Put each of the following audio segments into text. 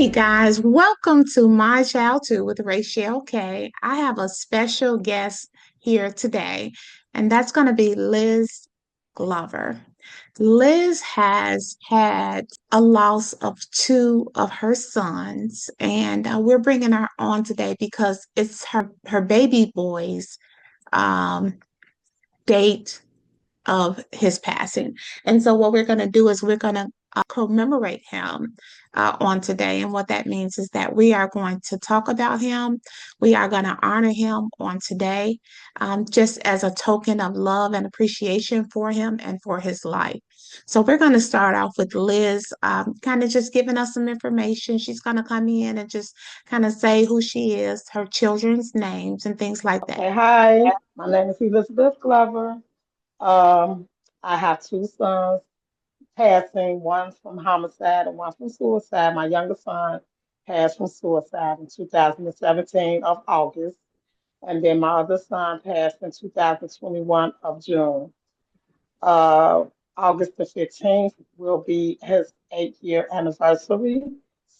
Hey guys, welcome to My Child 2 with Rachelle K. I have a special guest here today, and that's going to be Liz Glover. Liz has had a loss of two of her sons, and we're bringing her on today because it's her baby boy's um, date of his passing. And so, what we're going to do is we're going to commemorate him on today. And what that means is that we are going to talk about him. We are going to honor him on today, just as a token of love and appreciation for him and for his life. So, we're going to start off with Liz, kind of just giving us some information. She's going to come in and just kind of say who she is, her children's names, and things like that. Okay, hi. My name is Elizabeth Glover. Um, I have two sons passing, one from homicide and one from suicide. My youngest son passed from suicide in 2017 of August, and then my other son passed in 2021 of June. Uh, August the 15th will be his 8-year anniversary.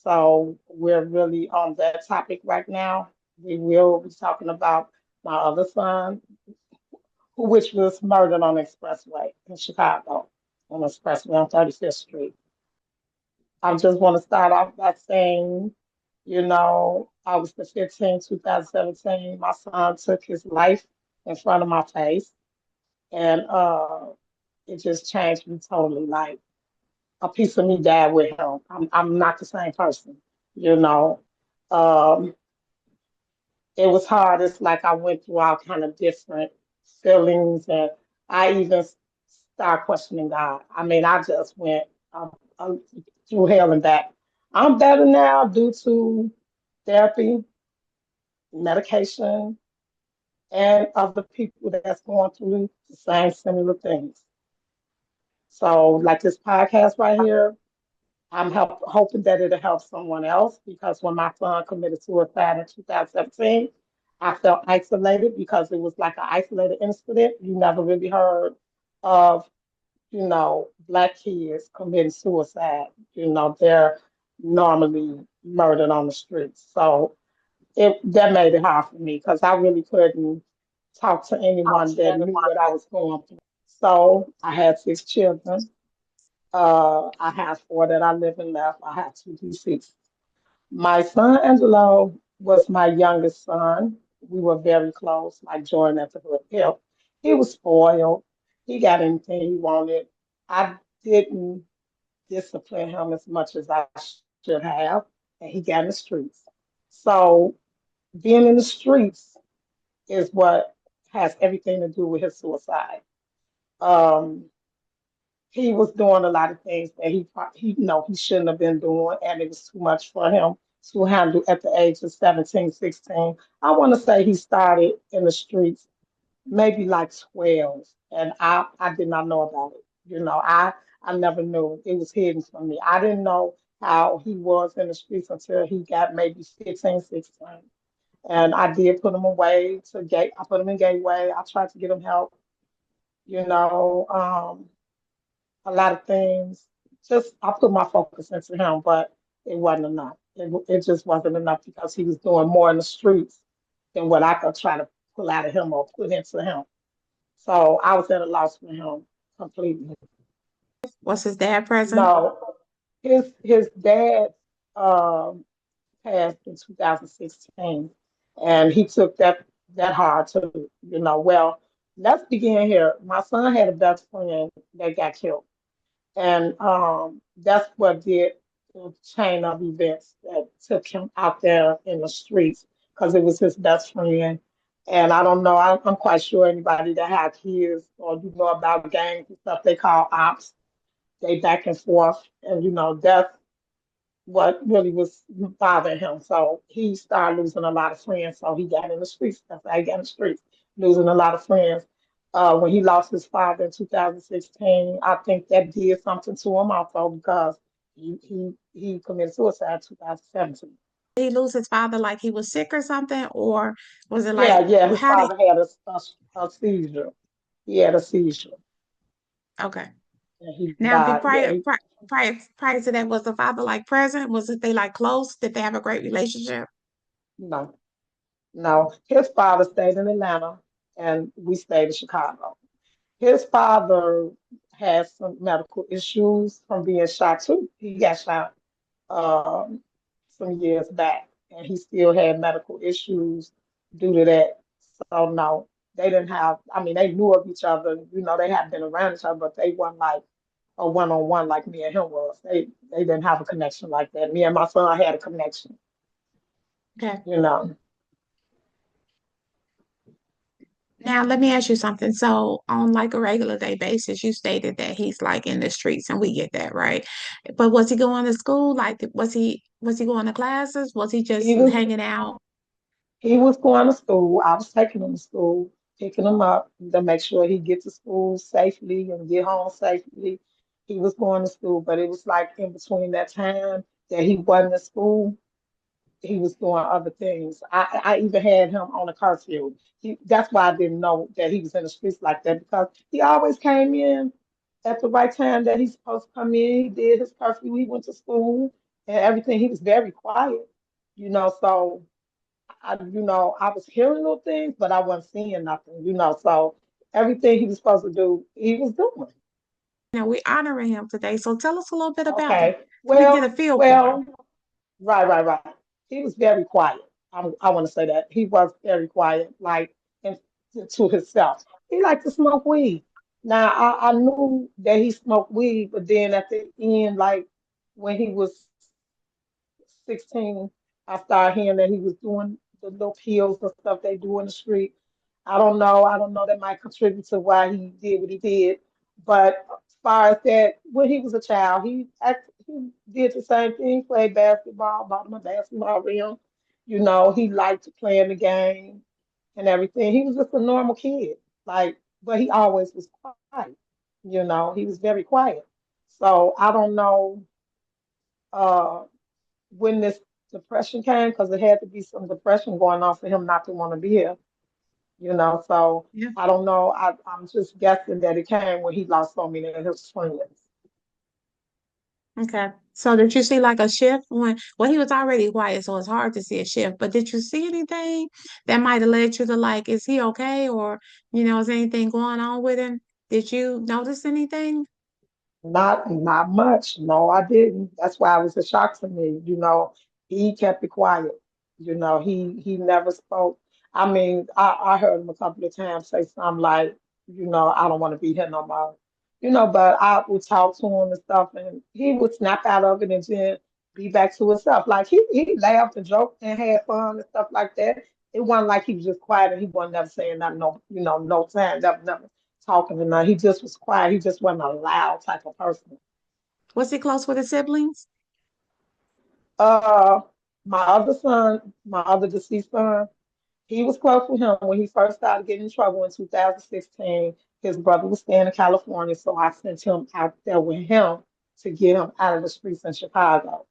So we're really on that topic right now. We will be talking about my other son, which was murdered on the expressway in Chicago, on the expressway on 35th Street. I just want to start off by saying, August the 15th, 2017, my son took his life in front of my face, and it just changed me totally. Like a piece of me died with him. I'm not the same person, you know. Um, it was hard. It's like I went through all kind of different feelings, and I even started questioning God. I mean, I just went um, through hell and back. I'm better now due to therapy, medication, and other people that's going through the same similar things. So, like this podcast right here, hoping that it'll help someone else because when my son committed suicide in 2017, I felt isolated because it was like an isolated incident. You never really heard of, Black kids committing suicide. They're normally murdered on the streets. So it that made it hard for me because I really couldn't talk to anyone that knew what I was going through. So I had 6 children. I have four that I live in left. I have two deceased. My son Angelo was my youngest son. We were very close, like joined at the hip. He was spoiled. He got anything he wanted. I didn't discipline him as much as I should have, and he got in the streets. So being in the streets is what has everything to do with his suicide. Um, he was doing a lot of things that he shouldn't have been doing, and it was too much for him to handle at the age of 17, 16. I want to say he started in the streets maybe like 12, and I did not know about it. I never knew. It was hidden from me. I didn't know how he was in the streets until he got maybe 15, 16. And I did put him away to gate. I put him in gateway. I tried to get him help. You know, um, a lot of things. Just I put my focus into him, but it wasn't enough. It just wasn't enough because he was doing more in the streets than what I could try to pull out of him or put into him. So I was at a loss for him completely. Was his dad present? No, his dad um, passed in 2016, and he took that hard too. Well, let's begin here. My son had a best friend that got killed. And that's what did the chain of events that took him out there in the streets because it was his best friend. And I don't know, I'm quite sure anybody that had kids or about gangs and stuff, they call ops, they back and forth. And, that's what really was bothering him. So he started losing a lot of friends. So he got in the streets. That's how he got in the streets, losing a lot of friends. When he lost his father in 2016, I think that did something to him also because he committed suicide in 2017. Did he lose his father like he was sick or something? Or was it Yeah, like, yeah, his how did, father had a seizure. He had a seizure. okay. and he Now, did died. Yeah, prior to that, was the father like present? Was it they like close? Did they have a great relationship? no, no. His father stayed in Atlanta, and we stayed in Chicago. His father had some medical issues from being shot too. He got shot um, some years back, and he still had medical issues due to that. So no, they didn't have. I mean, they knew of each other. You know, they had been around each other, but they weren't like a one-on-one like me and him was. They didn't have a connection like that. Me and my son had a connection. Okay. You know, Now, let me ask you something. So, on like a regular day basis, you stated that he's like in the streets, and we get that, right? But was he going to school? Like, was he going to classes? Was he he just was hanging out? he was going to school. I was taking him to school, picking him up to make sure he get to school safely and get home safely. He was going to school, but it was like in between that time that he wasn't at school, he was doing other things. I even had him on a curfew. That's why I didn't know that he was in the streets like that because he always came in at the right time that he's supposed to come in. He did his curfew. He went to school and everything. He was very quiet, So I was hearing little things, but I wasn't seeing nothing. So everything he was supposed to do, he was doing. Now, we're honoring him today. So, tell us a little bit about him Okay. so we can get a feel for him. Right, right, right. He was very quiet. I want to say that he was very quiet, like and to himself. He liked to smoke weed. Now I knew that he smoked weed, but then at the end, like when he was 16, I started hearing that he was doing the little pills and stuff they do in the street. I don't know. I don't know that might contribute to why he did what he did. But as far as that, when he was a child, he did the same thing, played basketball, bought him a basketball rim. He liked playing the game and everything. He was just a normal kid. But he always was quiet. He was very quiet. So I don't know. Uh, when this depression came because it had to be some depression going on for him not to want to be here. So Yeah. I don't know. I'm just guessing that it came when he lost so many of his friends. Okay. So, did you see like a shift when, well, he was already quiet, so it's hard to see a shift, but did you see anything that might have led you to like, is he okay? Or, is anything going on with him? Did you notice anything? Not much. No, I didn't. That's why it was a shock to me. He kept it quiet. He never spoke. I mean, I heard him a couple of times say something like, I don't want to be here no more. But I would talk to him and stuff, and he would snap out of it and then be back to himself. Like he laughed and joked and had fun and stuff like that. It wasn't like he was just quiet and he wasn't never saying nothing, no time, never talking to none. He just was quiet. He just wasn't a loud type of person. Was he close with his siblings? Uh, my other deceased son, he was close with him when he first started getting in trouble in 2016. His brother was staying in California, so I sent him out there with him to get him out of the streets in Chicago.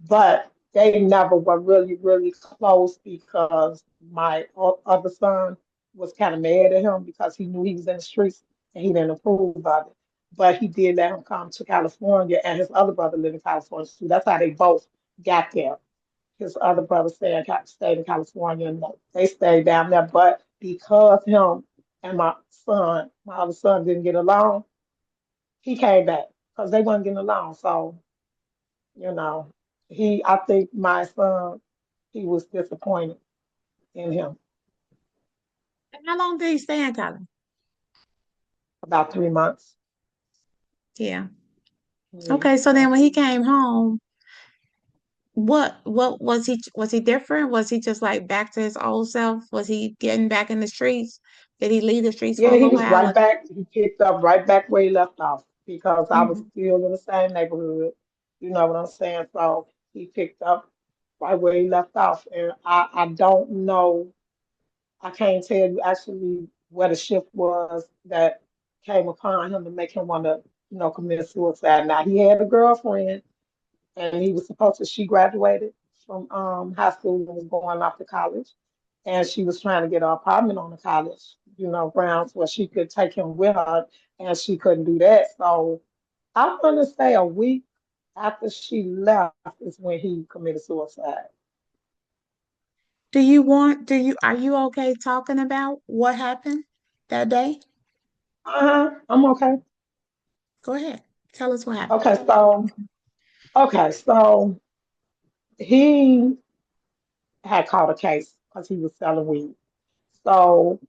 But they never were really, really close because my other son was kind of mad at him because he knew he was in the streets and he didn't approve of it. But he did let him come to California, and his other brother lived in California too. That's how they both got there. His other brother stayed in California, and they stayed down there. But because him and my other son, didn't get along, he came back because they weren't getting along. So you know, I think my son, he was disappointed in him And how long did he stay in Cali? about 3 months. Yeah. Yeah, Okay, so then about when he 3 months. came home, what was he different? Was he just like back to his old self? Was he getting back in the streets? Did he leave the streets for Yeah, a he little was while? right back. He picked up right back where he left off because I was Mhm. still in the same neighborhood. You know what I'm saying? So he picked up right where he left off. And I don't know, I can't tell you actually what the shift was that came upon him to make him want to, commit suicide. Now, he had a girlfriend and he was supposed to she graduated from high school and was going off to college and she was trying to get an apartment on the college grounds where she could take him with her and she couldn't do that, so I'm gonna say a week after she left is when he committed suicide. Are you okay talking about what happened that day? I'm okay. Go ahead. Tell us what happened. Okay, so he had caught a case because he was selling weed. So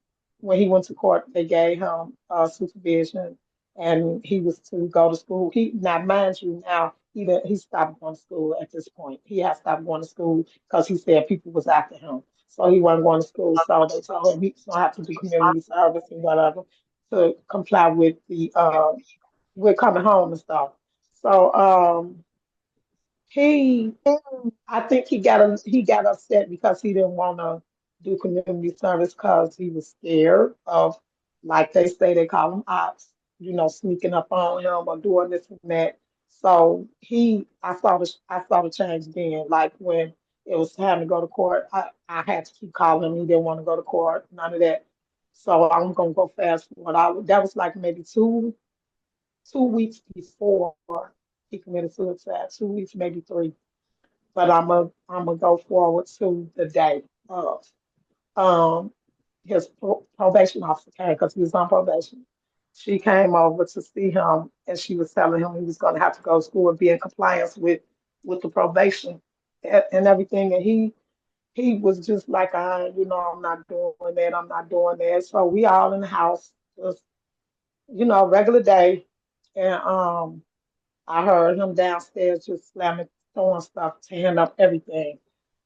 when he went to court, they gave him supervision, and he was to go to school. He now, mind you, now he stopped going to school at this point. He had stopped going to school because he said people was after him, so he wasn't going to school. So they told him he's gonna have to do community service and whatever to comply with the with coming home and stuff. So he I think he got upset because he didn't want to do community service because he was scared of, like they say, they call them ops, sneaking up on him or doing this and that. So I saw the change then. Like when it was time to go to court, I had to keep calling him. He didn't want to go to court, none of that. So I'm gonna go fast forward. That was like maybe two weeks before he committed suicide. 2 weeks, maybe three, but I'm gonna go forward to the day of um his probation officer came because he was on probation. She came over to see him, and she was telling him he was going to have to go to school and be in compliance with the probation and everything. And he was just like, I'm not doing that. I'm not doing that. So we all in the house, just regular day, and I heard him downstairs just slamming, throwing stuff, tearing up everything.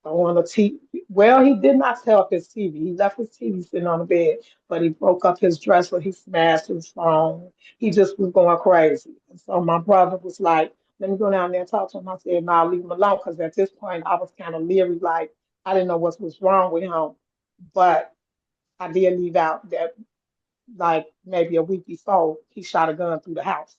Throwing the TV. Well, he did not tear up his TV. He left his TV sitting on the bed, but he broke up his dresser. He smashed his phone. He just was going crazy. And so my brother was like, let me go down there and talk to him. I said, no, I'll leave him alone because at this point I was kind of leery, like I didn't know what was wrong with him. But I did leave out that like maybe a week before he shot a gun through the house.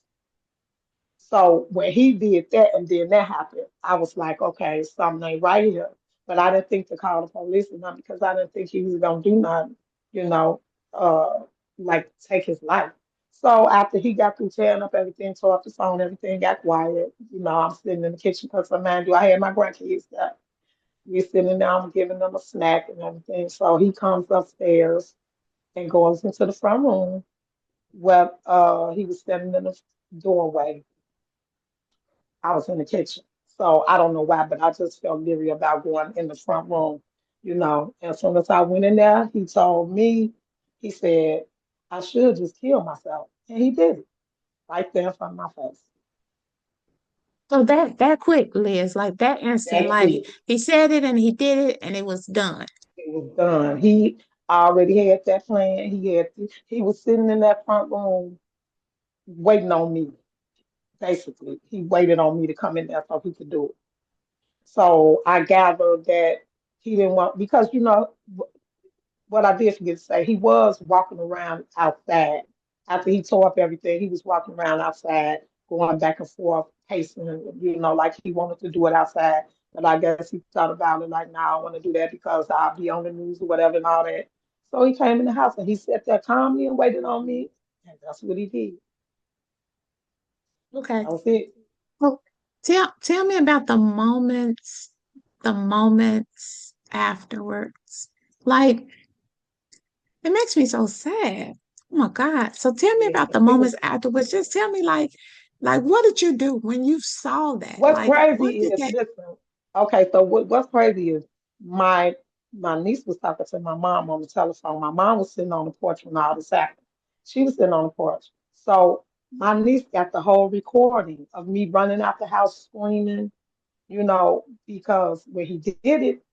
So when he did that and then that happened, I was like, okay, something ain't right here. But I didn't think to call the police or nothing because I didn't think he was gonna do nothing, you know, uh, like take his life. So after he got through tearing up everything, tore up the phone, everything got quiet. I'm sitting in the kitchen because mind you, I had my grandkids there. We're sitting down, giving them a snack and everything. So he comes upstairs and goes into the front room where he was standing in the doorway. I was in the kitchen. So I don't know why, but I just felt leery about going in the front room. As soon as I went in there, he told me, he said, I should just kill myself. And he did it right there in front of my face. So that quick, Liz, like that instant, That like quick. he said it and he did it and it was done. It was done. He already had that plan. He was sitting in that front room waiting on me, basically. He waited on me to come in there so he could do it. So I gathered that he didn't want because what I did forget to say, he was walking around outside. After he tore up everything, he was walking around outside, going back and forth, pacing, like he wanted to do it outside. But I guess he thought about it like, nah, I want to do that because I'll be on the news or whatever and all that. So he came in the house and he sat there calmly and waited on me. And that's what he did. Okay. That was it. Well, tell me about the moments afterwards. Like it makes me so sad. Oh my God. So tell me Yeah, about the 'cause he moments was. afterwards. Just tell me like what did you do when you saw that? What's Like what crazy did is, that listen, okay, so what's crazy is my my niece was talking to my mom on the telephone. My mom was sitting on the porch when all this happened. She was sitting on the porch. So my niece got the whole recording of me running out the house screaming, because when he did it,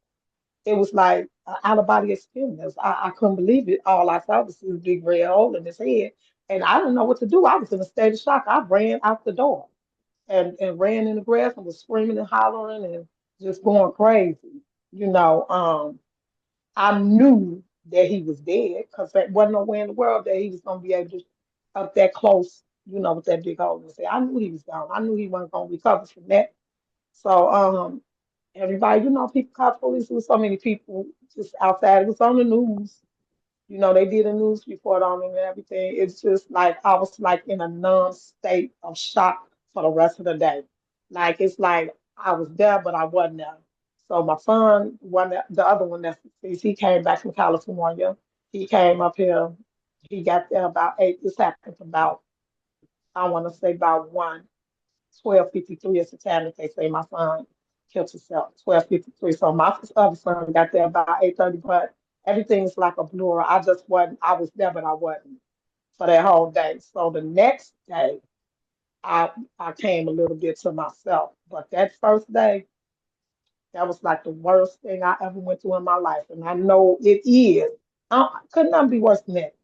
it was like an out of body experience. I couldn't believe it. All I saw was this big red hole in his head. And I didn't know what to do. I was in a state of shock. I ran out the door and ran in the grass and was screaming and hollering and just going crazy. You know, I knew that he was dead because there wasn't nowhere in the world that he was going to be able to up that close, with that big hole in his head. I knew he was gone. I knew he wasn't going to recover from that. So everybody, people called police. There was so many people just outside. It was on the news. They did a news report on him and everything. It's just like I was like in a numb state of shock for the rest of the day. Like it's like I was there, but I wasn't there. So my son, the other one that's deceased, he came back from California. He came up here. He got there about eight. This happened about I want to say about 12:53 is the time that they say my son killed himself. 12:53. So my other son got there about 8:30, but everything's like a blur. I just wasn't. I was there, but I wasn't for that whole day. So the next day, I I came a little bit to myself. But that first day, that was like the worst thing I ever went through in my life, and I know it is. Could not be worse than that.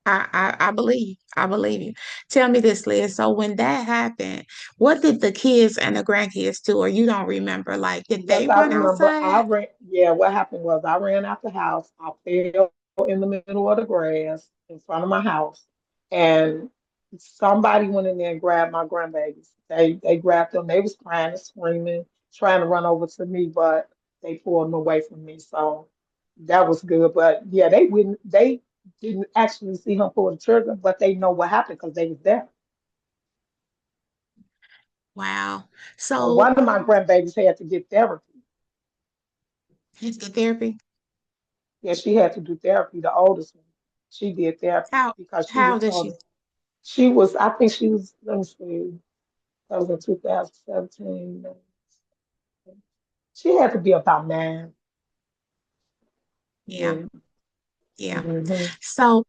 I believe. I believe you. Tell me this, Liz. So when that happened, what did the kids and the grandkids do, or you don't remember? Like, did Yes, they I run remember. I outside? ran. Yeah, what happened was I ran out the house. I fell in the middle of the grass in front of my house, and somebody went in there and grabbed my grandbabies. They grabbed them. They was crying and screaming, trying to run over to me, but they pulled them away from me. So that was good. But yeah, they wouldn't. They didn't actually see him pull the trigger, but they know what happened because they was there. Wow. But So, one of my grandbabies had to get therapy. it's the therapy. Yeah, she had to do therapy, the oldest one. She did therapy How because she how was does told she? she was, I think she was, let me see, that was in 2017. She had to be about nine. Yeah. Yeah. Yeah. Hmm. So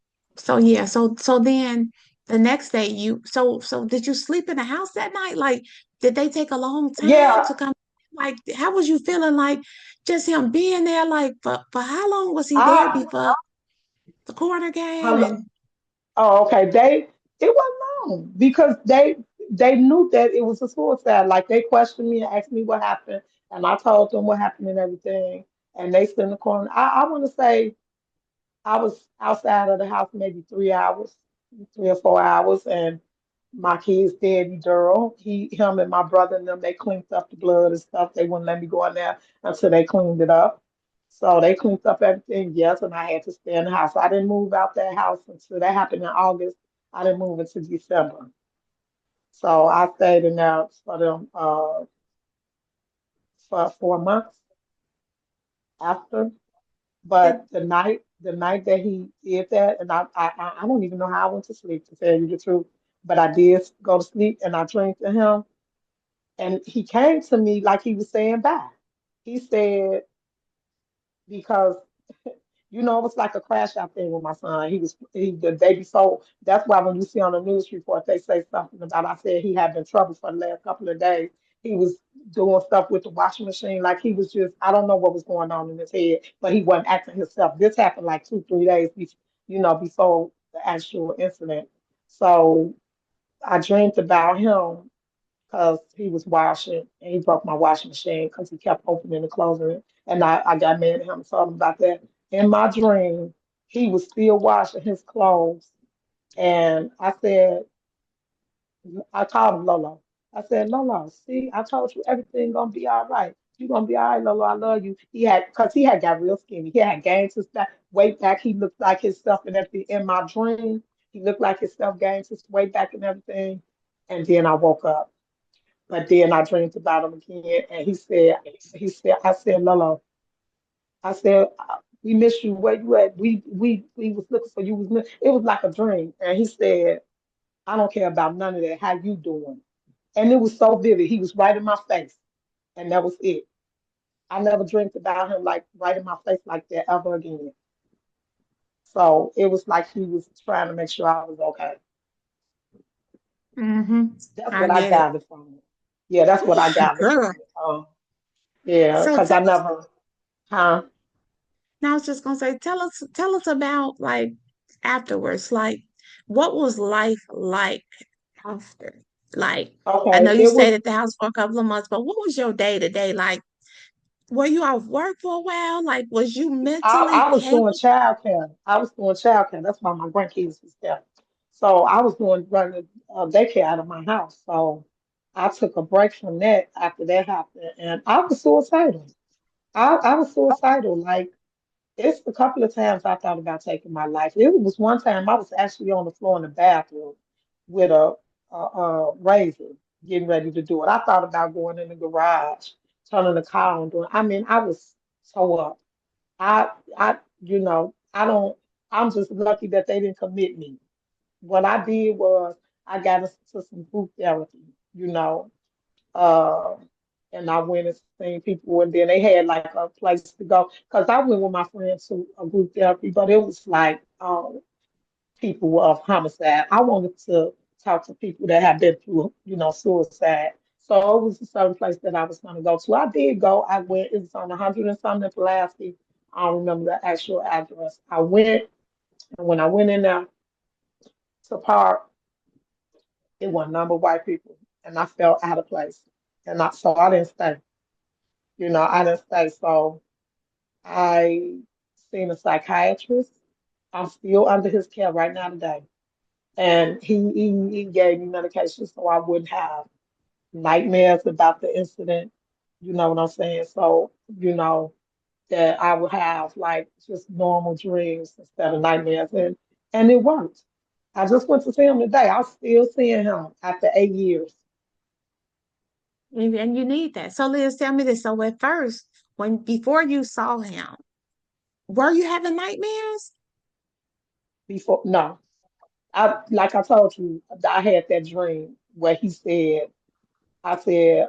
yeah, so then the next day so did you sleep in the house that night? Like, did they take a long time Yeah. to come? Like, how was you feeling like just him being there? Like, for how long was he there I, before the coroner came? hello. And Oh, okay. It wasn't long because they knew that it was a suicide. Like they questioned me and asked me what happened, and I told them what happened and everything. And they stood in the corner. I want to say I was outside of the house maybe 3 hours, 3 or 4 hours, and my kid's daddy Daryl, him and my brother and them, they cleaned up the blood and stuff. They wouldn't let me go in there until they cleaned it up. So they cleaned up everything, yes, and I had to stay in the house. I didn't move out that house until that happened in August. I didn't move until December. So I stayed in there for them for 4 months after. did, But the night that he did that, and I don't even know how I went to sleep to tell you the truth. But I did go to sleep and I dreamed to him, and he came to me like he was saying bye. He said because it was like a crash out thing with my son. He the day before. That's why when you see on the news report they say something about I said he had been trouble for the last couple of days. He was doing stuff with the washing machine, like he was just I don't know what was going on in his head, but he wasn't acting himself. This happened like 2, 3 days before the actual incident. So I dreamed about him because he was washing and he broke my washing machine because he kept opening and closing it. And I got mad at him and told him about that. In my dream, he was still washing his clothes. And I called him Lolo. I said, Lolo, see, I told you everything gonna be all right. You gonna be all right, Lolo. I love you. Cause he had got real skinny. He had gained his weight back. He looked like himself and everything. In my dream, he looked like himself, gained his weight back and everything. And then I woke up. But then I dreamed about him again, and I said, Lolo, I said, we miss you. Where you at? We was looking for you. It was like a dream. And he said, I don't care about none of that. How you doing? And it was so vivid. He was right in my face, and that was it. I never dreamed about him like right in my face like that ever again. So it was like he was trying to make sure I was okay. mm-hmm, That's I what I get it. gathered from it. Yeah, that's what I gathered from Girl. it. Yeah, So because tell I us, never, huh? now I was just gonna say, tell us about like afterwards, like what was life like after? Like, I know Okay, you it stayed was. at the house for a couple of months, but what was your day to day like? Were you off work for a while? Like, was you mentally I was doing capable? childcare. I was doing childcare. That's why my grandkids was there. So I was doing running daycare out of my house. So I took a break from that after that happened, and I was suicidal. I was suicidal. Like it's a couple of times I thought about taking my life. It was one time I was actually on the floor in the bathroom with razor, getting ready to do it. I thought about going in the garage, turning the car on, doing. I mean, I was so up. I, I don't. I'm just lucky that they didn't commit me. What I did was I got into some group therapy, you know, uh, and I went and seen people, and then they had like a place to go. Cause I went with my friends to a group therapy, but it was like people of homicide. I wanted to talk to people that have been through, suicide. So it was a certain place that I was going to go to. I did go. I went. It was on 100 and something in Pulaski. I don't remember the actual address. I went, and when I went in there to park, it was a number of white people, and I felt out of place. And I didn't stay. I didn't stay. So I seen a psychiatrist. I'm still under his care right now today. And he gave me medication so I wouldn't have nightmares about the incident. You know what I'm saying? So, that I would have like just normal dreams instead of nightmares. And it worked. I just went to see him today. I'm still seeing him after 8 years. And you need that. So Liz, tell me this. So at first, when before you saw him, were you having nightmares? Before, no, I like I told you, I had that dream where he said, I said,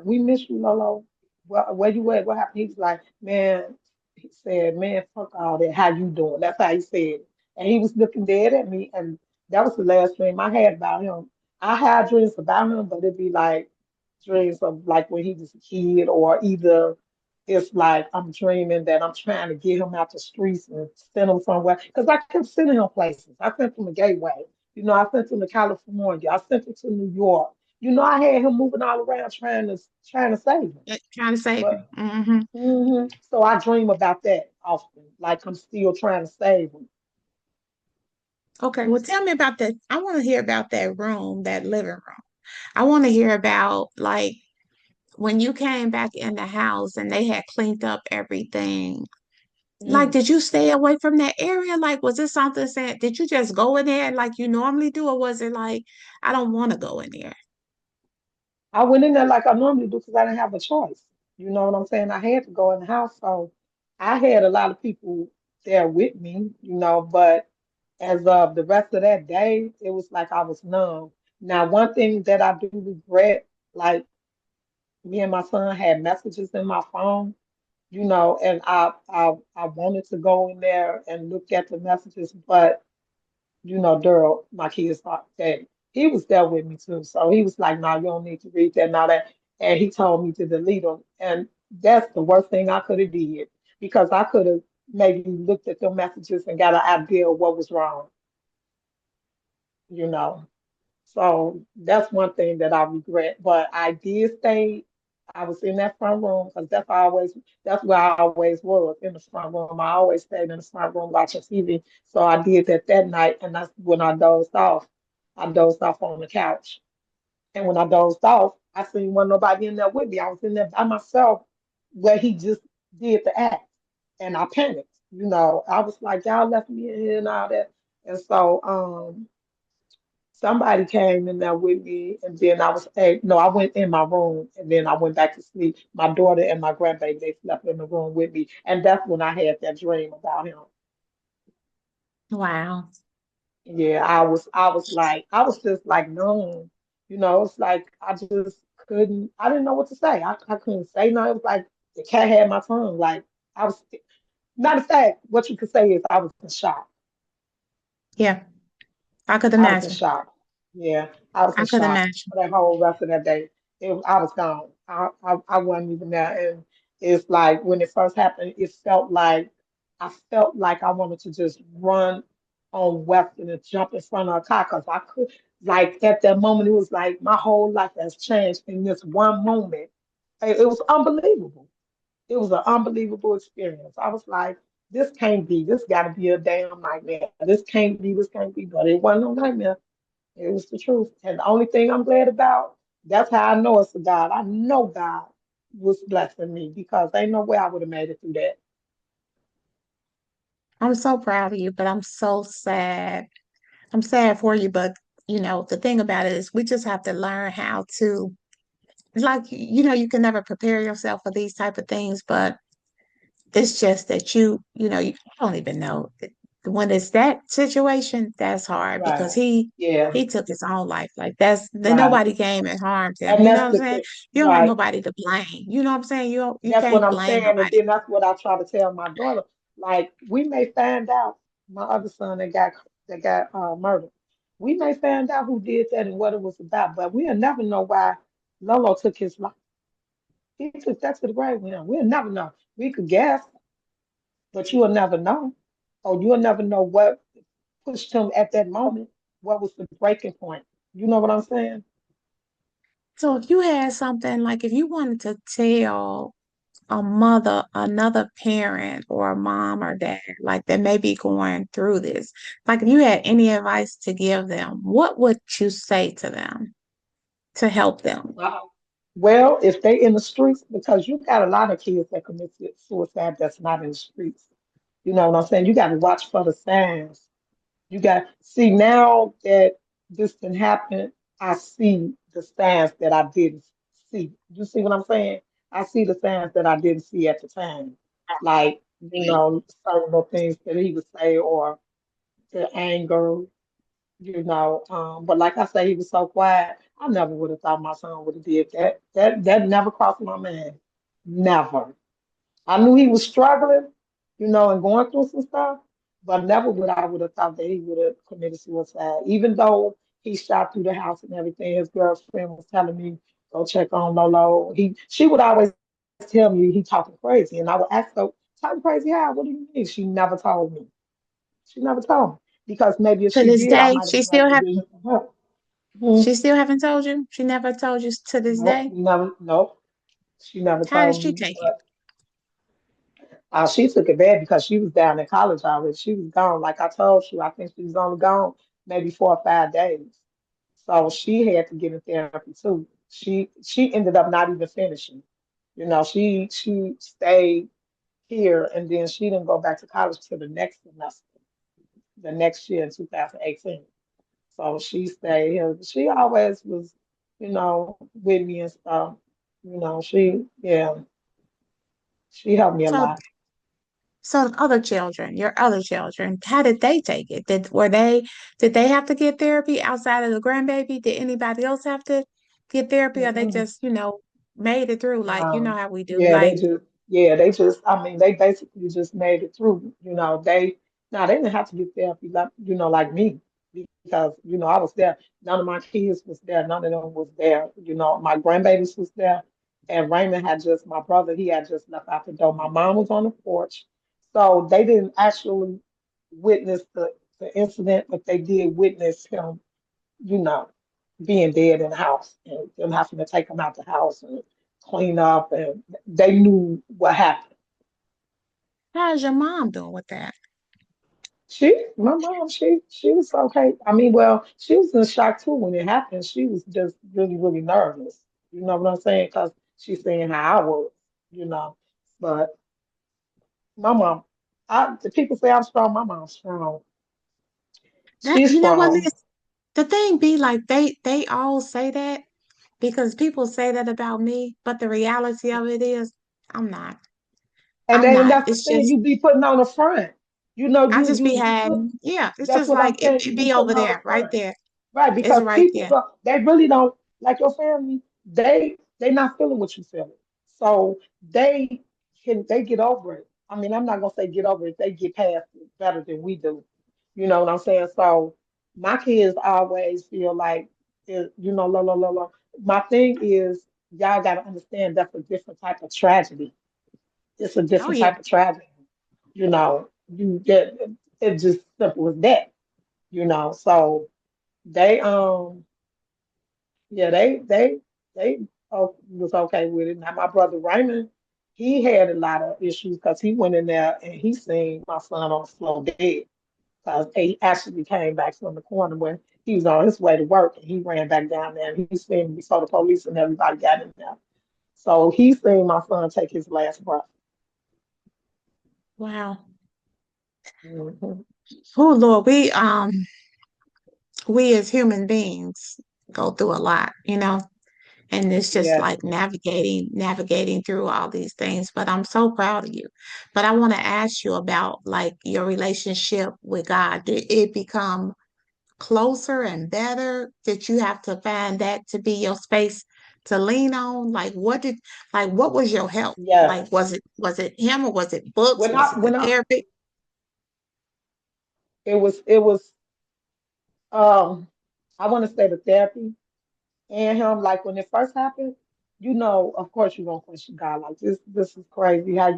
we miss you, Lolo. Where you at? What happened? He was like, man, he said, man, fuck all that. How you doing? That's how he said it. And he was looking dead at me. And that was the last dream I had about him. I had dreams about him, but it'd be like dreams of like when he was a kid, or either it's like I'm dreaming that I'm trying to get him out the streets and send him somewhere. Because I kept sending him places. I sent him to Gateway. I sent him to California. I sent him to New York. I had him moving all around trying to save him. Trying to save But him. Hmm. so I dream about that often, like I'm still trying to save him. Okay, well, tell me about that. I want to hear about that room, that living room. I want to hear about like when you came back in the house and they had cleaned up everything. Like, Mm. did you stay away from that area? Like, was it something said, did you just go in there like you normally do, or was it like, I don't want to go in there? I went in there like I normally do because I didn't have a choice. You know what I'm saying? I had to go in the house, so I had a lot of people there with me. But as of the rest of that day, it was like I was numb. Now, one thing that I do regret, like me and my son had messages in my phone, and I wanted to go in there and look at the messages, but Daryl, my kids thought that he was there with me too. So he was like, "No, you don't need to read that and all that." And he told me to delete them. And that's the worst thing I could have did, because I could have maybe looked at the messages and got an idea of what was wrong, you know. So that's one thing that I regret. But I did stay. I was in that front room because that's where I always was, in the front room. I always stayed in the front room watching TV. So I did that night, and that's when I dozed off. I dozed off on the couch, and when I dozed off, I seen wasn't nobody in there with me. I was in there by myself, where he just did the act, and I panicked. I was like, y'all left me in here and all that, and so somebody came in there with me, and then no, I went in my room, and then I went back to sleep. My daughter and my grandbaby, they slept in the room with me, and that's when I had that dream about him. Wow. Yeah, I was just like numb. It's like I didn't know what to say. I couldn't say nothing. It was like the cat had my tongue. Like I was, matter of fact, what you could say is I was in shock. Yeah, I could I was in imagine. shock. Yeah, I was in I could shock imagine. for that whole rest of that day. I was gone. I wasn't even there. And it's like when it first happened, I felt like I wanted to just run on Western and jump in front of a car, because I could, like at that moment, it was like my whole life has changed in this one moment. It was unbelievable. It was an unbelievable experience. I was like, this can't be. This got to be a damn nightmare. This can't be. This can't be. But it wasn't no nightmare. It was the truth. And the only thing I'm glad about, that's how I know it's a God. I know God was blessing me, because ain't no way I would have made it through that. I'm so proud of you, but I'm so sad. I'm sad for you, but the thing about it is we just have to learn how to, like, you can never prepare yourself for these type of things, but it's just that you don't even know. When it's that situation, that's hard because Right. he Yeah. he took his own life. Like then Right. nobody came and harmed him. And You know that's what I'm the saying? thing. You don't have Right. nobody to blame. You know what I'm saying? You That's what can't I'm blame saying. And nobody. then that's what I try to tell my daughter. Like, we may find out my other son that got murdered. We may find out who did that and what it was about, but we'll never know why Lolo took his life. He took that to the grave with him. We'll never know. We could guess, but you'll never know. Or you'll never know what pushed him at that moment. What was the breaking point? You know what I'm saying? So if you had something like if you wanted to tell a mother, another parent, or a mom or dad, like that may be going through this, like if you had any advice to give them, what would you say to them to help them? Wow. Well, if they in the streets, because you got a lot of kids that commit suicide that's not in the streets. You know what I'm saying? You got to watch for the signs. You got see now that this can happen. I see the signs that I didn't see. You see what I'm saying? I see the signs that I didn't see at the time, like certain little things that he would say or the anger. But like I say, he was so quiet. I never would have thought my son would have did that. That never crossed my mind. Never. I knew he was struggling, and going through some stuff, but never would have thought that he would have committed suicide. Even though he shot through the house and everything, his girlfriend was telling me go check on Lolo. She would always tell me he talking crazy, and I would ask her, talking crazy how? What do you mean? She never told me. She never told me because maybe if To she this did, I day, might have had to vision for her. she Mhm. still haven't told you. She never told you to this No, day. never, no, she never How did told she me. take it? But she took it bad because she was down in college already. She was gone. Like I told you, I think she was only gone maybe 4 or 5 days. So she had to get in therapy too. She ended up not even finishing. She stayed here and then she didn't go back to college till the next semester, the next year in 2018. So she stayed here. She always was, with me and stuff. Yeah, she helped me a So, lot. so your other children, how did they take it? Did they have to get therapy outside of the grandbaby? Did anybody else have to get therapy, or they Mm-mm. just, made it through like you know No. how we do? Yeah, Like, they just, I mean, they basically just made it through. They didn't have to get therapy like me because, I was there. None of my kids was there. None of them was there. My grandbabies was there. And Raymond my brother, he had just left out the door. My mom was on the porch. So they didn't actually witness the incident, but they did witness him, you know, being dead in the house and them having to take him out the house and clean up, and they knew what happened. how's your mom doing with that? My mom, she was okay. I mean, well, she was in shock too when it happened. She was just really, really nervous. You know what I'm saying? Because she's saying how I was, you know. But my mom, the people say I'm strong. My mom's strong. That She's you know what, strong. Liz? The thing be like they all say that because people say that about me, but the reality of it is I'm not. And I'm then not. that's the It's thing just you be putting on the front. I just be You put. having, yeah, it's That's just what I'm like saying. it You be be putting over on the there, right front. there. Right, It's because right people there. they really don't like your family. They not feeling what you feeling, so they get over it. I mean, I'm not gonna say get over it. They get past it better than we do. You know what I'm saying? So my kids always feel like, la la la la. My thing is, y'all got to understand that's a different type of tragedy. It's a Oh different yeah. type of tragedy. You get it's just simple as that. So they yeah, they was okay with it. Now my brother Raymond, he had a lot of issues because he went in there and he seen my son on the floor dead. Because he actually came back from the corner when he was on his way to work and he ran back down there and he seen him before the police and everybody got in there. So he seen my son take his last breath. Wow. Mhm. Oh Lord, we as human beings go through a lot, and it's just Yes, like navigating through all these things. But I'm so proud of you. But I want to ask you about like your relationship with God. Did it become closer and better? Did you have to find that to be your space to lean on? What was your help? Like yes. was it him, or was it books? When Was I it the when I therapy? it was um I want to say the therapy and him, like when it first happened, of course you're gonna question God, like this is crazy how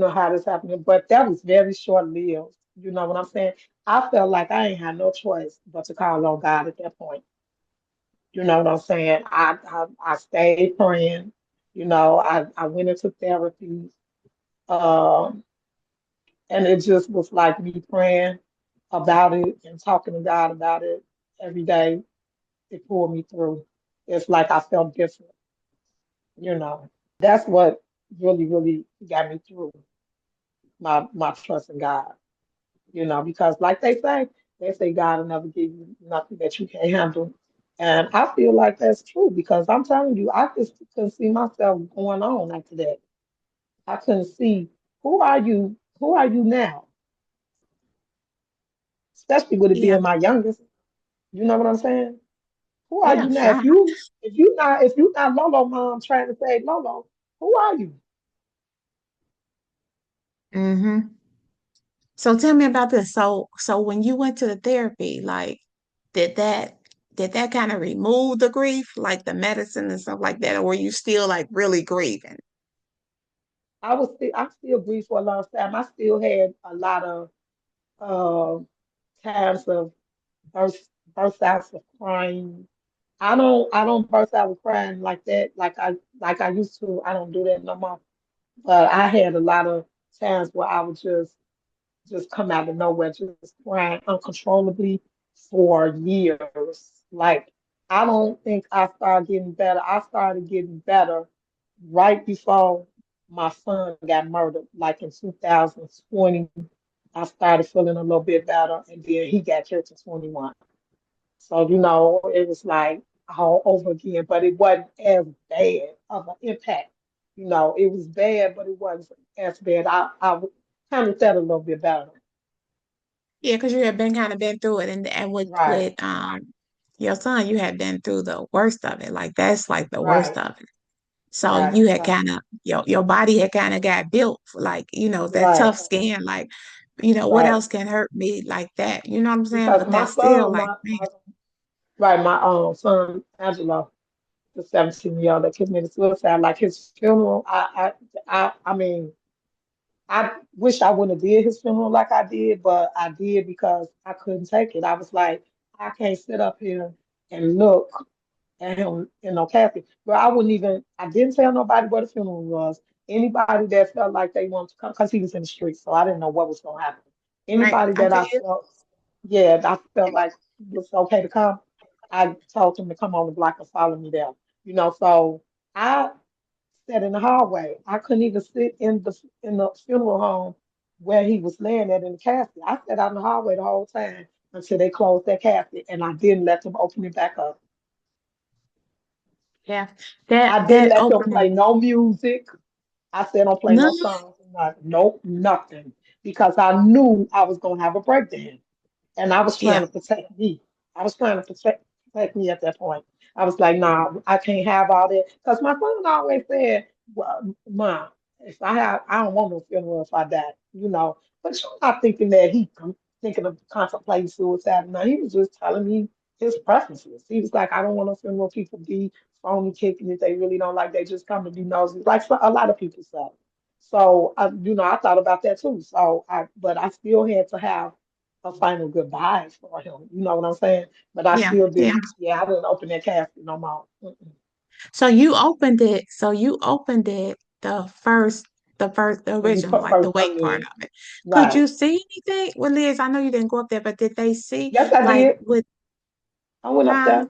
how this happened. But that was very short lived. You know what I'm saying? I felt like I ain't had no choice but to call on God at that point. You know what I'm saying? I stayed praying. I went into therapy. Um, and it just was like me praying about it and talking to God about it every day. It pulled me through. It's like I felt different, you know. That's what really, really got me through my trust in God, because like they say God will never give you nothing that you can't handle. And I feel like that's true because I'm telling you, I just couldn't see myself going on after that. I couldn't see who are you now? Especially with it Yeah, being my youngest. You know what I'm saying? Who are yeah, you now? sure. If you not Lolo mom trying to say Lolo, who are you? Mm-hmm. So tell me about this. So when you went to the therapy, like, did that did that kind of remove the grief, like the medicine and stuff like that, or were you still like really grieving? I still grieve for a long time. I still had a lot of uh, times of burst burst outs of crying. I don't burst out with crying like that, like I used to. I don't do that no more. But I had a lot of times where I would just come out of nowhere, just crying uncontrollably for years. Like, I don't think I started getting better. I started getting better right before my son got murdered, like in 2020. I started feeling a little bit better, and then he got killed in 21. So, it was like all over again, but it wasn't as bad of an impact. It was bad, but it wasn't as bad. I kind of felt a little bit better. Yeah, because you had been kind of been through it, and with Right, your son, you had been through the worst of it. Like that's like the worst right, of it. So right, you had right, kind of your body had kind of got built for like, that right, tough skin, like, what right. else can hurt me like that? You know what I'm saying? Because But my that's still son, like, man, my son Angelo, the 17-year-old that committed suicide, like his funeral, I mean, I wish I wouldn't have did his funeral like I did, but I did because I couldn't take it. I was like, I can't sit up here and look at him in no casket. But I didn't tell nobody where the funeral was. Anybody that felt like they wanted to come, because he was in the street, so I didn't know what was going to happen. right? Anybody I that feel I you. felt, yeah, I felt like it was okay to come, I told them to come on the block and follow me there. So I sat in the hallway. I couldn't even sit in the funeral home where he was laying at in the casket. I sat out in the hallway the whole time until they closed that casket, and I didn't let them open it back up. Yeah, that I didn't that let them opening, play no music. I said, don't play no, no songs. Nope, nothing. Because I knew I was going to have a breakdown. And I was trying yeah, to protect me. I was trying to protect me at that point. I was like, nah, I can't have all that. Because my son always said, well, Mom, if I don't want no funeral if I die, But you're not thinking that thinking of contemplating suicide. No, he was just telling me his preferences. He was like, I don't want no funeral. People be phony kicking if they really don't like. They just come to be nosy, like a lot of people say. So, I thought about that too. But I still had to have a final goodbye for him. You know what I'm saying? But I yeah, still yeah. didn't. Yeah, I didn't open that casket no more. Mm-mm. So you opened it. So you opened it the When you original, like the first wait come part in, of it. Could right? you see anything? Well, Liz, I know you didn't go up there, but did they see Yes, I like did. with I went up huh? there.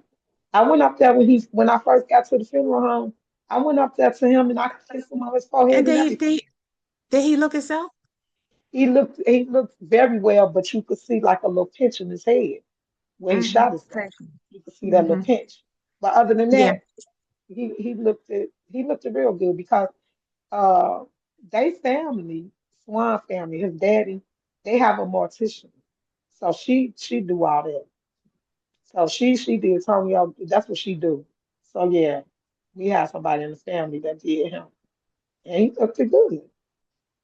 I went up there when I first got to the funeral home. I went up there to him and I kissed him on his And forehead and did he everything. did he look himself? He looked very well, but you could see like a little pinch in his head. where he shot himself. Okay. You could see that little Hmm. pinch. But other than Yeah, that, he looked it real good because uh they family, Swan family, his daddy, they have a mortician. So she do all that. So she did Tonyo, that's what she do. So yeah, we have somebody in the family that did him. And he looked it good.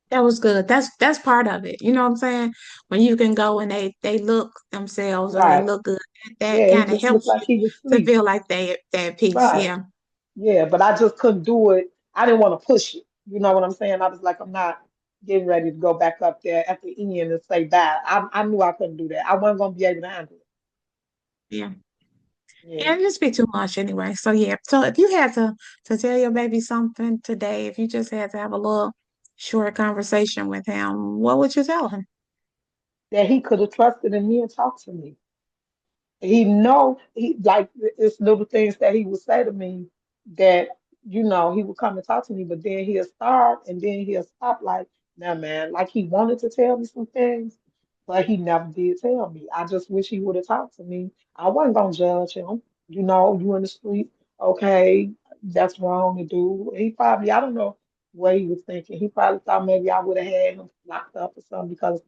that was good. That's part of it. You know what I'm saying? When you can go and they look themselves or they Right. look good, that Yeah, he kind of just looked helps like you he was to asleep. feel like they at peace. Right. Yeah, Yeah, but I just couldn't do it. I didn't want to push it. You know what I'm saying? I was like, I'm not getting ready to go back up there at the end and say bye. I knew I couldn't do that. I wasn't gonna be able to handle it. yeah. Yeah. And it just be too much anyway. So yeah. So if you had to tell your baby something today, if you just had to have a little short conversation with him, what would you tell him? That he could have trusted in me and talked to me. He know he like it's little things that he would say to me that he would come and talk to me, but then he'll start and then he'll stop like, nah man, like he wanted to tell me some things, but he never did tell me. I just wish he would have talked to me. I wasn't gonna judge him. You in the street, okay, that's wrong to do. He probably, I don't know what he was thinking. He probably thought maybe I would have had him locked up or something because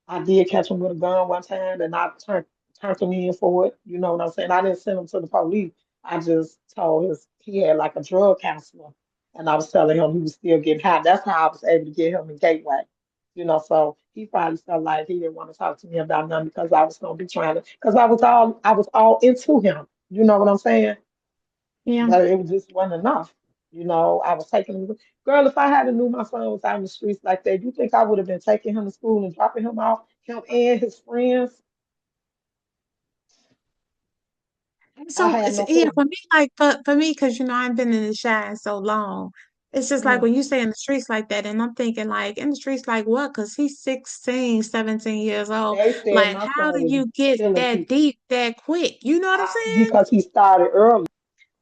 I did catch him with a gun one time, and I turned him in for it. You know what I'm saying? I didn't send him to the police. I just told he had like a drug counselor, and I was telling him he was still getting high. That's how I was able to get him in Gateway. So he probably felt like he didn't want to talk to me about nothing because I was gonna be trying to, because I was all into him. You know what I'm saying? Yeah. But it just wasn't enough. I was taking him. Girl, if I had knew my son was out in the streets like that, you think I would have been taking him to school and dropping him off, him and his friends? I So had it's no yeah, clue. for me, like for me, because I've been in the shine so long. It's just like Mm. when you say in the streets like that, and I'm thinking like in the streets like what? Because he's 16, 17 years old. They said Like, my how son do was you get killing that people deep that quick? You know what I'm saying? because he started early.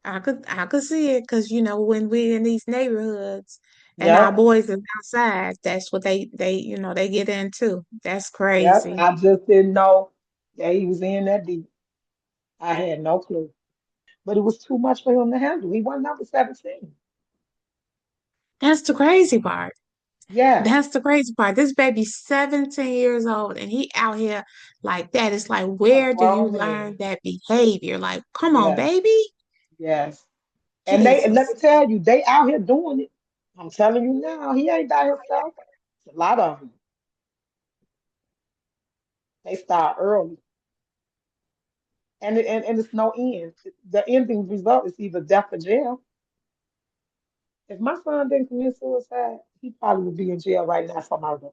I could see it because when we're in these neighborhoods and our Yep, boys are outside, that's what they get into. That's yep. crazy. I just didn't know that he was in that deep. I had no clue. But it was too much for him to handle. He wasn't number 17. That's the crazy part. Yes, That's the crazy part. This baby's 17 years old and he out here like that. It's like, a where do you grown learn man. that behavior? Like, come on, Yes, baby. yes. And let Jesus. me tell you, they out here doing it. I'm telling you now, he ain't by himself. It's a lot of them. They start early, and it's no end. The ending result is either death or jail. If my son didn't commit suicide, he probably would be in jail right now for murder.